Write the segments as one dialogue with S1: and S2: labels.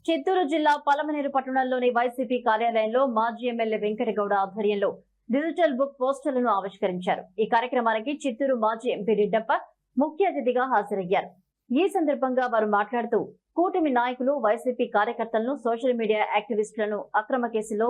S1: చిత్తూరు జిల్లా పలమనేరు పట్టణంలోని వైసీపీ కార్యాలయంలో మాజీ ఎమ్మెల్యే వెంకటగౌడ ఆధ్వర్యంలో డిజిటల్ బుక్ పోస్టర్లను ఆవిష్కరించారు. ఈ కార్యక్రమానికి చిత్తూరు మాజీ ఎంపీ రెడ్డప్ప ముఖ్య అతిథిగా హాజరయ్యారు. ఈ సందర్భంగా వారు మాట్లాడుతూ కూటమి నాయకులు వైసీపీ కార్యకర్తలను, సోషల్ మీడియా యాక్టివిస్టులను అక్రమ కేసులో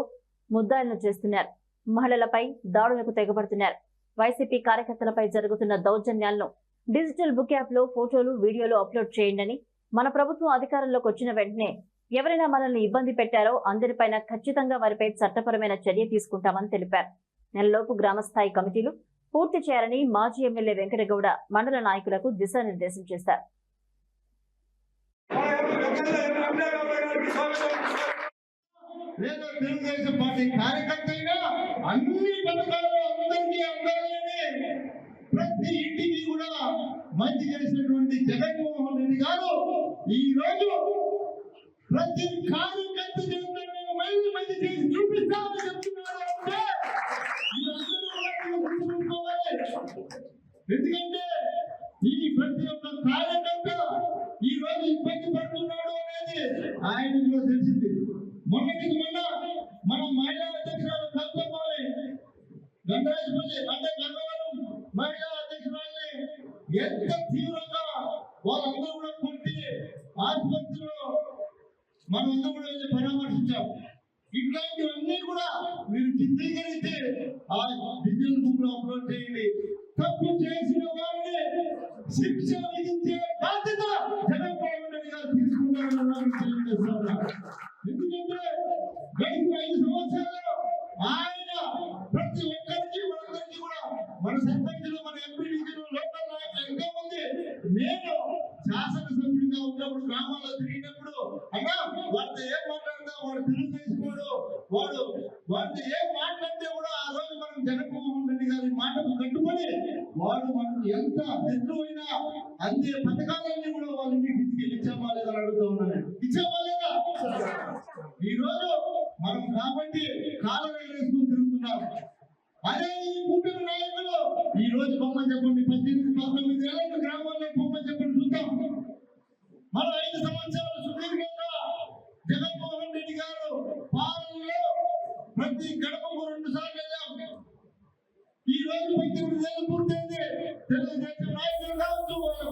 S1: ముద్దాయిలను చేస్తున్నారు. మహిళలపై దాడులకు తెగబడుతున్నారు. వైసీపీ కార్యకర్తలపై జరుగుతున్న దౌర్జన్యాలను డిజిటల్ బుక్ యాప్ లో ఫోటోలు, వీడియోలు అప్లోడ్ చేయండి. మన ప్రభుత్వం అధికారంలోకి వచ్చిన వెంటనే ఎవరైనా మనల్ని ఇబ్బంది పెట్టారో అందరిపైన ఖచ్చితంగా వారిపై చట్టపరమైన చర్య తీసుకుంటామని తెలిపారు. నెలలోపు గ్రామస్థాయి కమిటీలు పూర్తి చేయాలని మాజీ ఎమ్మెల్యే వెంకటగౌడ మండల నాయకులకు దిశానిర్దేశం చేశారు.
S2: తెలుగుదేశం పార్టీ కార్యకర్తగా అన్ని పథకాలు అందరికీ అందాలని ప్రతి ఇంటికి కూడా మంచి చేసినటువంటి జగన్మోహన్ రెడ్డి గారు ఈ రోజు ప్రతి కార్యకర్త జీవితంలో మంచి చేసి చూపిస్తామని చెప్తున్నారు. ఎందుకంటే ఈ ప్రతి ఒక్క కార్యకర్త ఈ రోజు ఇబ్బంది పడుతున్నాడు అనేది ఆయనకు తెలిసింది. మొన్నటికి మొన్న మన మహిళా అధ్యక్షురాలు కల్పమాలి గంగరాజపల్లి అంటే గంగవరం మహిళా అధ్యక్షురాలని ఎంత తీవ్రంగా వాళ్ళందరూ కూడా కొట్టి ఆసుపత్రిలో మనమందరూ కూడా వెళ్ళి పరామర్శించాం. ఇట్లాంటివన్నీ కూడా మీరు చిత్రీకరించి ఆ డిజిటల్ బుక్ లో అప్లోడ్ చేయండి. తప్పు చేసిన వారిని శిక్ష విధించే బాధ్యత జగన్మోహన్ రెడ్డి గారు తీసుకుంటారని తెలియజేస్తున్నా. ఎందుకంటే గడిచిన 5 సంవత్సరాల్లో ఆయన ప్రతి ఒక్కరికి మనందరికీ కూడా మన సర్పంచులు, మన ఎంపీడీలు, లోకల్ నాయకులు ఎంతో మంది, నేను శాసనసభ్యుడిగా ఉన్నప్పుడు గ్రామాల్లో తిరిగినప్పుడు అన్నా వాడితో ఏం మాట్లాడినా వాడు తెలుగు చేసుకోడు, వాడితో ఏం మాట్లాడితే కూడా ఆ రోజు మనం జగన్మోహన్ రెడ్డి గారి మాటకు కట్టుబడి వాడు మనకు ఎంత శత్రువైనా అంతే పథకాలన్నీ కూడా వాళ్ళ ఇంటికి తీసుకెళ్ళి ఇచ్చామా లేదా అడుగుతూ ఉన్నాను. ఇచ్చామా లేదా? ఈ రోజు మనం కాబట్టి కాలం వేసుకుని తిరుగుతున్నాం. అదే ఈ కూటమి నాయకులు ఈ రోజు బొమ్మ చెప్పండి, 18-19 ఏళ్ళ గ్రామాల్లో బొమ్మ చెప్పండి చూద్దాం. మన 5 సంవత్సరాలు సుదీర్ఘంగా జగన్మోహన్ రెడ్డి గారు పాలనలో ప్రతి గడపకు 2 సార్లు వెళ్ళాం. ఈ రోజు 18 ఏళ్ళు పూర్తి